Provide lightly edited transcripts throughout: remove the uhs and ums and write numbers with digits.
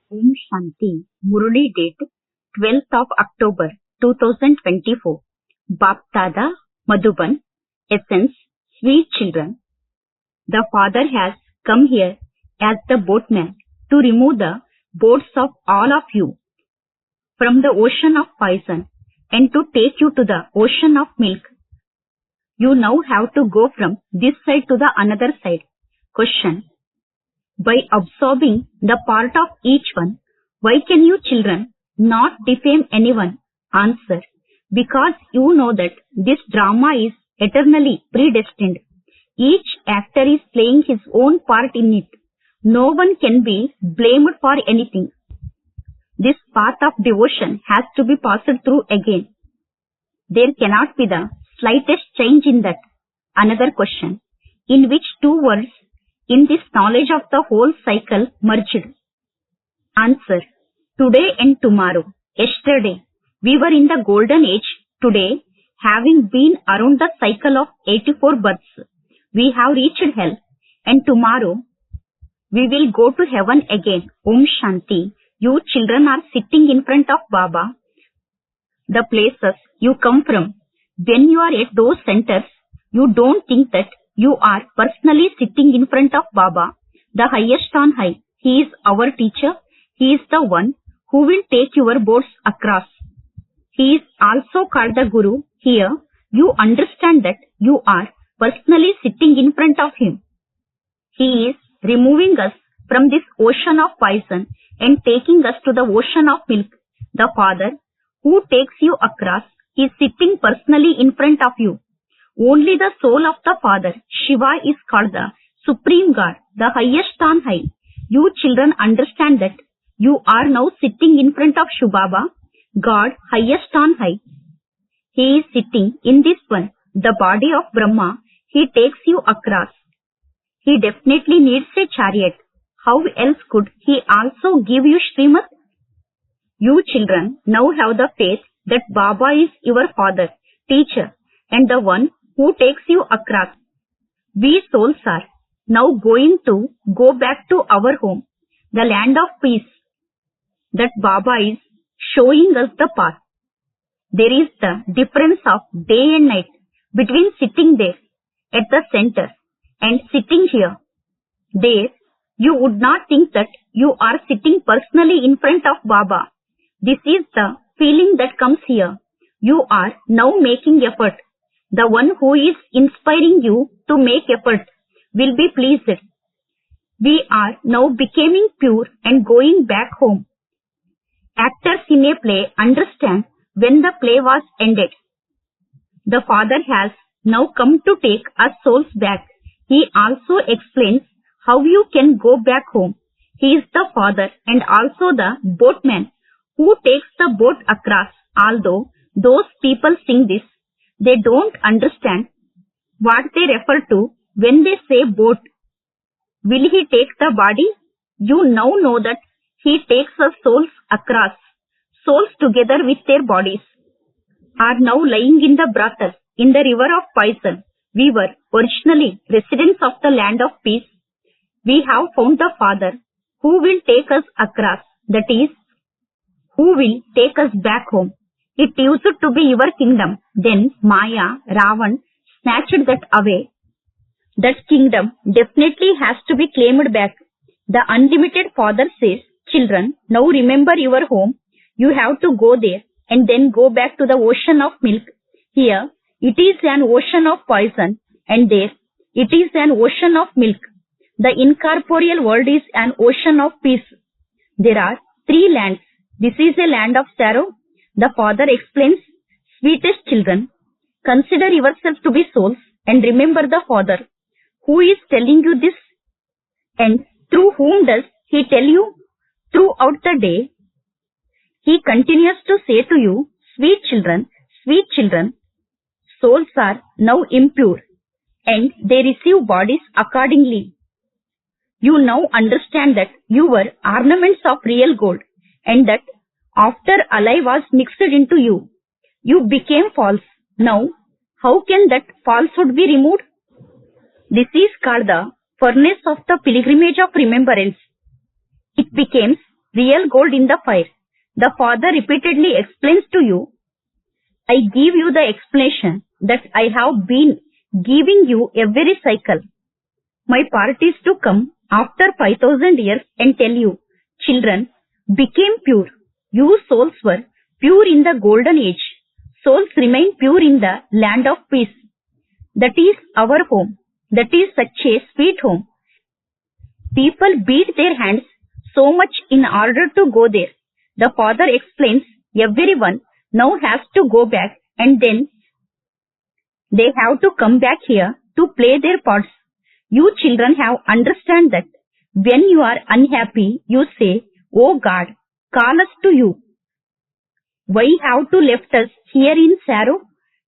Om Shanti. Murli date 12th of October 2024. Baptada Madhuban. Essence, sweet children. The Father has come here as the boatman to remove the boats of all of you from the ocean of poison and to take you to the ocean of milk. You now have to go from this side to the another side. Question. By absorbing the part of each one, why can you children not defame anyone? Answer. Because you know that this drama is eternally predestined. Each actor is playing his own part in it. No one can be blamed for anything. This path of devotion has to be passed through again. There cannot be the slightest change in that. Another question. In which two words in this knowledge of the whole cycle merged? Answer. Today and tomorrow. Yesterday, we were in the golden age. Today, having been around the cycle of 84 births, we have reached hell. And tomorrow, we will go to heaven again. Om Shanti. You children are sitting in front of Baba. The places you come from. When you are at those centers, you don't think that you are personally sitting in front of Baba, the highest on high. He is our teacher. He is the one who will take your boats across. He is also called the Guru. Here, you understand that you are personally sitting in front of him. He is removing us from this ocean of poison and taking us to the ocean of milk. The Father who takes you across is sitting personally in front of you. Only the soul of the Father, Shiva, is called the Supreme God, the highest on high. You children understand that you are now sitting in front of Shubaba, God, highest on high. He is sitting in this one, the body of Brahma. He takes you across. He definitely needs a chariot. How else could he also give you Srimad? You children now have the faith that Baba is your father, teacher, and the one who takes you across. We souls are now going to go back to our home, the land of peace. That Baba is showing us the path. There is the difference of day and night between sitting there at the center and sitting here. There, you would not think that you are sitting personally in front of Baba. This is the feeling that comes here. You are now making effort. The one who is inspiring you to make effort will be pleased. We are now becoming pure and going back home. Actors in a play understand when the play was ended. The Father has now come to take us souls back. He also explains how you can go back home. He is the Father and also the boatman who takes the boat across. Although those people sing this, they don't understand what they refer to when they say boat. Will he take the body? You now know that he takes us souls across. Souls together with their bodies are now lying in the brothel in the river of poison. We were originally residents of the land of peace. We have found the Father who will take us across, that is, who will take us back home. It used to be your kingdom. Then Maya, Ravan, snatched that away. That kingdom definitely has to be claimed back. The unlimited Father says, children, now remember your home. You have to go there and then go back to the ocean of milk. Here, it is an ocean of poison, and there, it is an ocean of milk. The incorporeal world is an ocean of peace. There are three lands. This is a land of sorrow. The Father explains, sweetest children, consider yourself to be souls and remember the Father who is telling you this. And through whom does he tell you? Throughout the day, he continues to say to you, sweet children, souls are now impure and they receive bodies accordingly. You now understand that you were ornaments of real gold and that after alloy was mixed into you, you became false. Now, how can that falsehood be removed? This is called the furnace of the pilgrimage of remembrance. It becomes real gold in the fire. The father repeatedly explains to you, I give you the explanation that I have been giving you every cycle. My part is to come after 5,000 years and tell you, children became pure. You souls were pure in the golden age. Souls remain pure in the land of peace. That is our home. That is such a sweet home. People beat their hands so much in order to go there. The father explains everyone now has to go back and then they have to come back here to play their parts. You children have understand that when you are unhappy, you say, Oh God, call us to you. Why have to left us here in sorrow?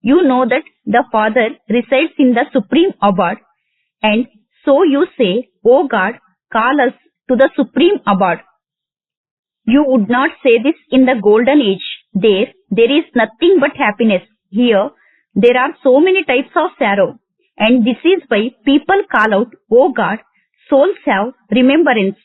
You know that the Father resides in the supreme abode, and so you say, Oh God, call us to the supreme abode. You would not say this in the golden age. There is nothing but happiness. Here, there are so many types of sorrow, and this is why people call out, Oh God. Souls have remembrance,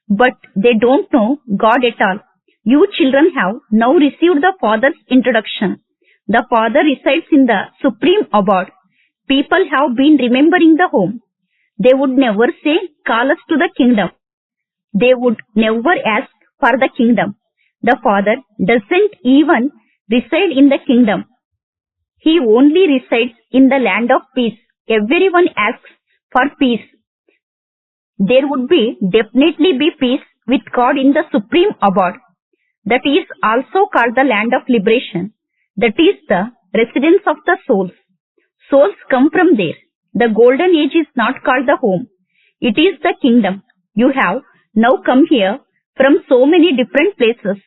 but they don't know God at all. You children have now received the Father's introduction. The Father resides in the supreme abode. People have been remembering the home. They would never say, call us to the kingdom. They would never ask for the kingdom. The Father doesn't even reside in the kingdom. He only resides in the land of peace. Everyone asks for peace. There would definitely be peace with God in the supreme abode. That is also called the land of liberation. That is the residence of the souls. Souls come from there. The golden age is not called the home. It is the kingdom. You have now come here from so many different places.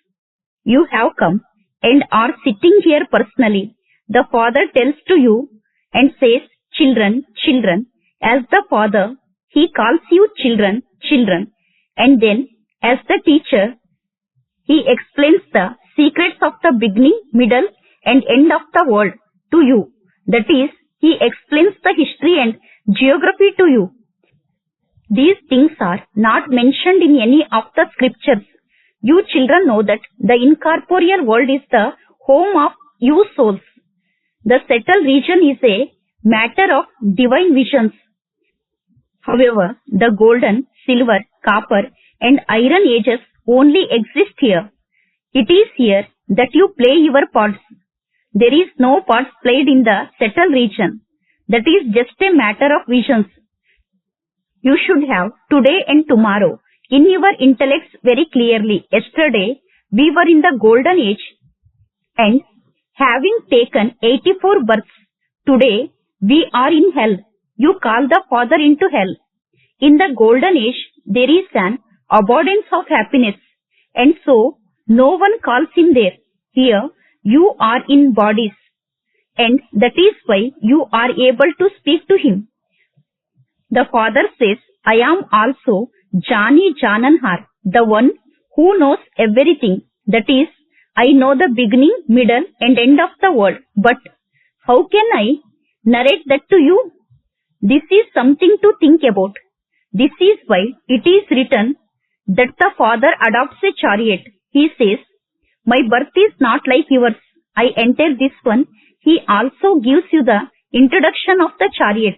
You have come and are sitting here personally. The Father tells to you and says, children, children. As the Father, He calls you children, children. And then, as the teacher, He explains the secrets of the beginning, middle, and end of the world to you. That is, He explains the history and geography to you. These things are not mentioned in any of the scriptures. You children know that the incorporeal world is the home of you souls. The settled region is a matter of divine visions. However, the golden, silver, copper, and iron ages only exist here. It is here that you play your parts. There is no parts played in the settled region. That is just a matter of visions. You should have today and tomorrow in your intellects very clearly. Yesterday, we were in the golden age and having taken 84 births, today we are in hell. You call the Father into hell. In the golden age, there is an abundance of happiness, and so no one calls Him there. Here, you are in bodies, and that is why you are able to speak to Him. The Father says, I am also Jani Jananhar, the one who knows everything. That is, I know the beginning, middle, and end of the world. But how can I narrate that to you? This is something to think about. This is why it is written that the Father adopts a chariot. He says, my birth is not like yours. I enter this one. He also gives you the introduction of the chariot.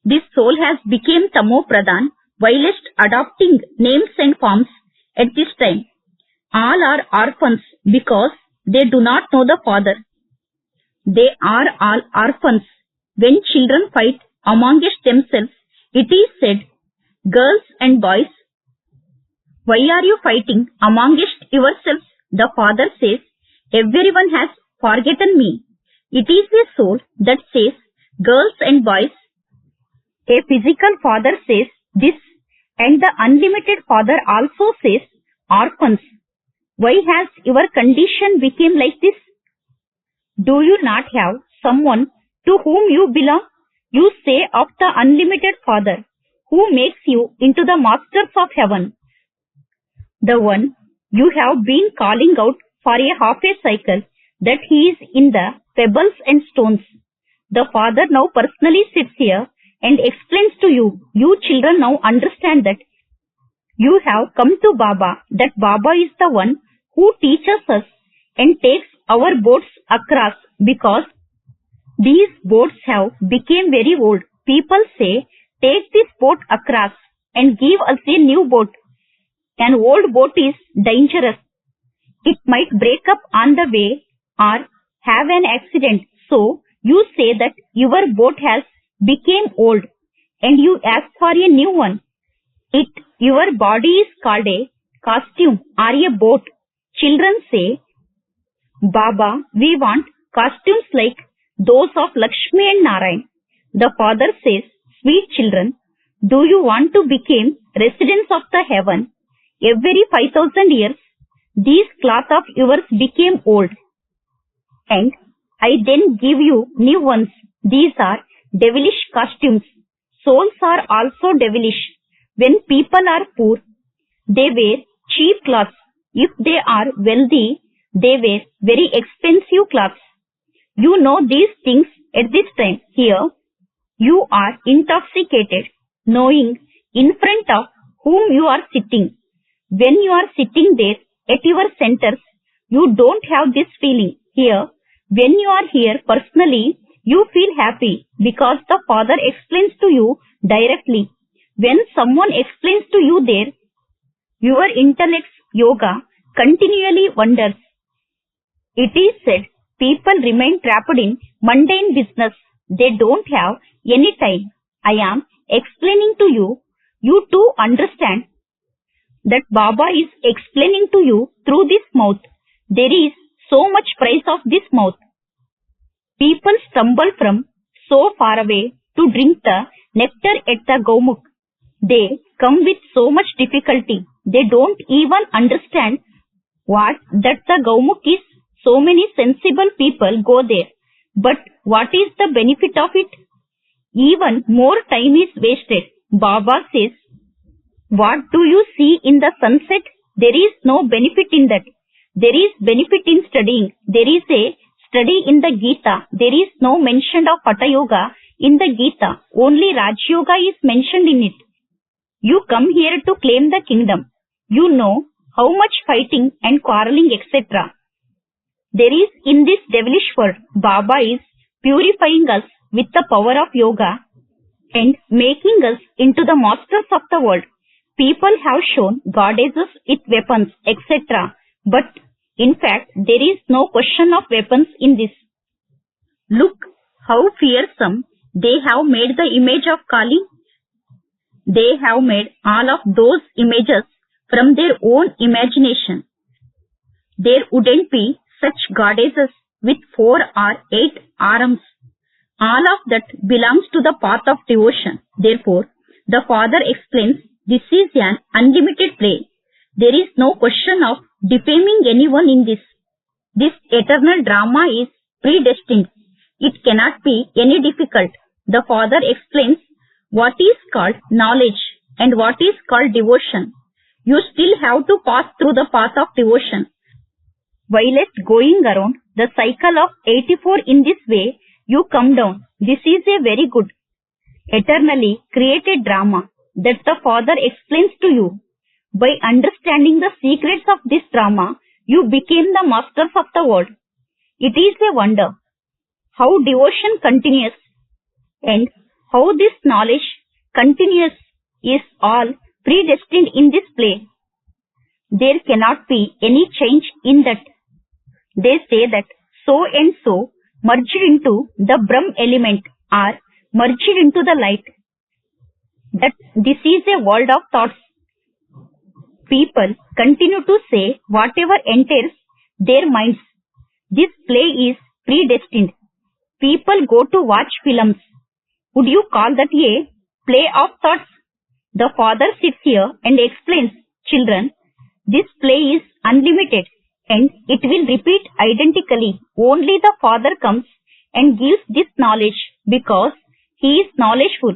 This soul has become Tamo Pradhan whilst adopting names and forms at this time. All are orphans because they do not know the Father. They are all orphans. When children fight amongst themselves, it is said, girls and boys, why are you fighting amongst yourselves? The Father says, everyone has forgotten me. It is a soul that says, girls and boys. A physical father says this, and the unlimited Father also says, orphans. Why has your condition become like this? Do you not have someone to whom you belong? You say of the unlimited Father, who makes you into the masters of heaven. The one you have been calling out for a half a cycle, that He is in the pebbles and stones. The Father now personally sits here and explains to you. You children now understand that You have come to Baba, that Baba is the one who teaches us and takes our boats across, because these boats have become very old. People say, take this boat across and give us a new boat. An old boat is dangerous. It might break up on the way or have an accident. So you say that your boat has become old and you ask for a new one. Your body is called a costume or a boat. Children say, Baba, we want costumes like those of Lakshmi and Narayan. The father says, sweet children, do you want to become residents of the heaven? Every 5,000 years, these cloth of yours became old, and I then give you new ones. These are devilish costumes. Souls are also devilish. When people are poor, they wear cheap clothes. If they are wealthy, they wear very expensive clothes. You know these things at this time. Here, you are intoxicated, knowing in front of whom you are sitting. When you are sitting there at your centers, you don't have this feeling. Here, when you are here personally, you feel happy because the Father explains to you directly. When someone explains to you there, your intellect's yoga continually wonders. It is said, people remain trapped in mundane business. They don't have any time. I am explaining to you. You too understand that Baba is explaining to you through this mouth. There is so much price of this mouth. People stumble from so far away to drink the nectar at the Gaumukh. They come with so much difficulty. They don't even understand what that the Gaumukh is. So many sensible people go there. But what is the benefit of it? Even more time is wasted. Baba says, what do you see in the sunset? There is no benefit in that. There is benefit in studying. There is a study in the Gita. There is no mention of Hatha Yoga in the Gita. Only Raj Yoga is mentioned in it. You come here to claim the kingdom. You know how much fighting and quarreling, etc. there is in this devilish world. Baba is purifying us with the power of yoga and making us into the masters of the world. People have shown goddesses with weapons, etc. But in fact, there is no question of weapons in this. Look how fearsome they have made the image of Kali. They have made all of those images from their own imagination. There wouldn't be such goddesses with 4 or 8 arms. All of that belongs to the path of devotion. Therefore, the Father explains this is an unlimited play. There is no question of defaming anyone in this. This eternal drama is predestined. It cannot be any difficult. The Father explains what is called knowledge and what is called devotion. You still have to pass through the path of devotion. While going around the cycle of 84 in this way, you come down. This is a very good, eternally created drama that the Father explains to you. By understanding the secrets of this drama, you became the masters of the world. It is a wonder how devotion continues and how this knowledge continues is all predestined in this play. There cannot be any change in that. They say that so and so merged into the Brahm element or merged into the light. That this is a world of thoughts. People continue to say whatever enters their minds. This play is predestined. People go to watch films. Would you call that a play of thoughts? The Father sits here and explains, children, this play is unlimited and it will repeat identically. Only the Father comes and gives this knowledge because He is knowledgeful.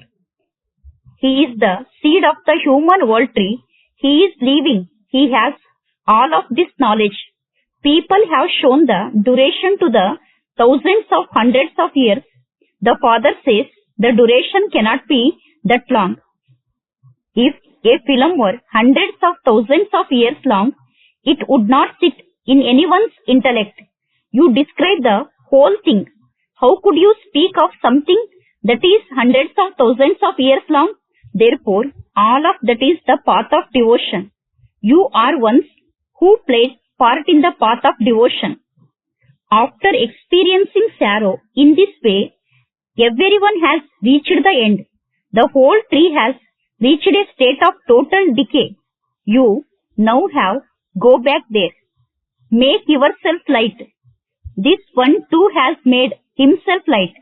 He is the seed of the human world tree. He is living. He has all of this knowledge. People have shown the duration to the thousands of hundreds of years. The Father says the duration cannot be that long. If a film were hundreds of thousands of years long, it would not sit in anyone's intellect. You describe the whole thing. How could you speak of something that is hundreds of thousands of years long? Therefore, all of that is the path of devotion. You are ones who played part in the path of devotion. After experiencing sorrow in this way, everyone has reached the end. The whole tree has reached a state of total decay. You now have go back there. Make yourself light. This one too has made himself light.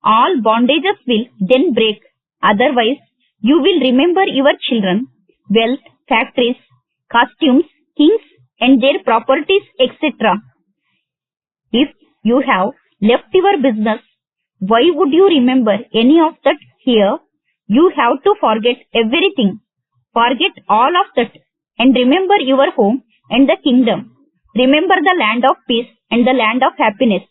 All bondages will then break. Otherwise, you will remember your children, wealth, factories, costumes, kings and their properties, etc. If you have left your business, why would you remember any of that here? You have to forget everything. Forget all of that and remember your home and the kingdom. Remember the land of peace and the land of happiness.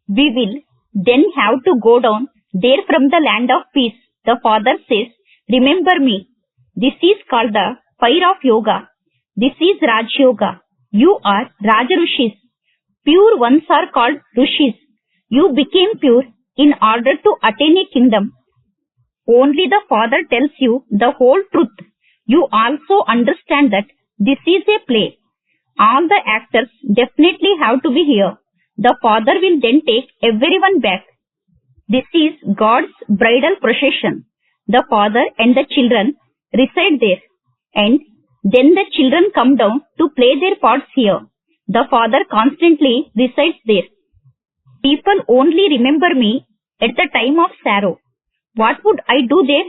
We will then have to go down there from the land of peace. The Father says, remember me. This is called the fire of yoga. This is Raj Yoga. You are Raja Rishis. Pure ones are called Rishis. You became pure in order to attain a kingdom. Only the Father tells you the whole truth. You also understand that this is a play. All the actors definitely have to be here. The Father will then take everyone back. This is God's bridal procession. The Father and the children reside there, and then the children come down to play their parts here. The Father constantly resides there. People only remember me at the time of sorrow. What would I do there?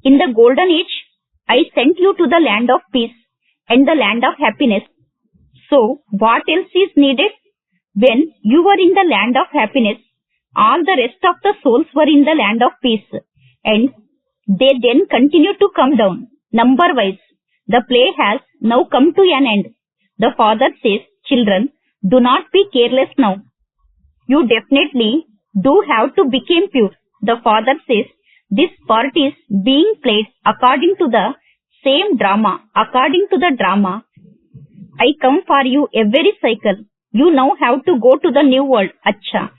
In the golden age, I sent you to the land of peace and the land of happiness. So, what else is needed? When you were in the land of happiness, all the rest of the souls were in the land of peace, and they then continue to come down, number-wise. The play has now come to an end. The Father says, children, do not be careless now. You definitely do have to become pure. The Father says, this part is being played according to the same drama, according to the drama. I come for you every cycle. You now have to go to the new world, Acha.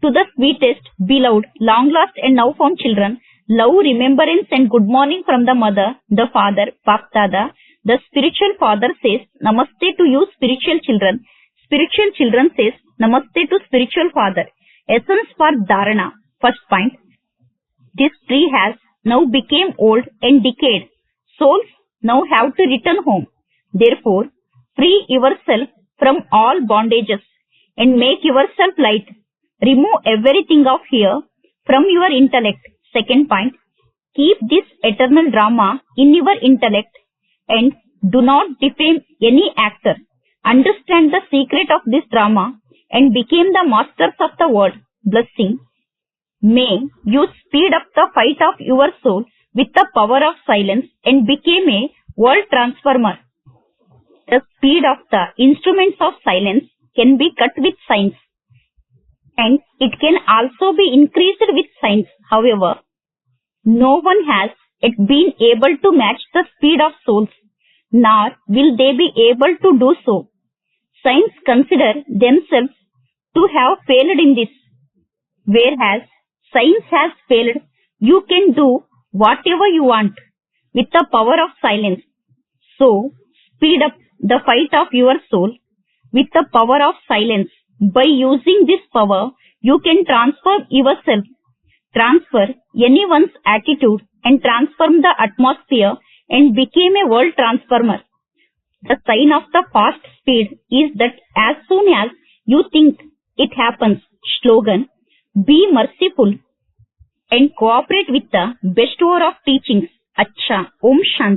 To the sweetest, beloved, long lost and now found children, love, remembrance and good morning from the mother, the father, Baptada. The spiritual father says, Namaste to you spiritual children. Spiritual children says, Namaste to spiritual father. Essence for Dharana. First point. This tree has now become old and decayed. Souls now have to return home. Therefore, free yourself from all bondages and make yourself light. Remove everything of here from your intellect. Second point, keep this eternal drama in your intellect and do not defame any actor. Understand the secret of this drama and become the masters of the world. Blessing. May you speed up the fight of your soul with the power of silence and become a world transformer. The speed of the instruments of silence can be cut with science, and it can also be increased with science. However, no one has yet been able to match the speed of souls, nor will they be able to do so. Science consider themselves to have failed in this. Whereas science has failed, you can do whatever you want with the power of silence. So, speed up the fight of your soul with the power of silence. By using this power, you can transform yourself, transfer anyone's attitude and transform the atmosphere and become a world transformer. The sign of the fast speed is that as soon as you think it happens. Slogan, be merciful and cooperate with the bestower of teachings. Acha, Om Shanti.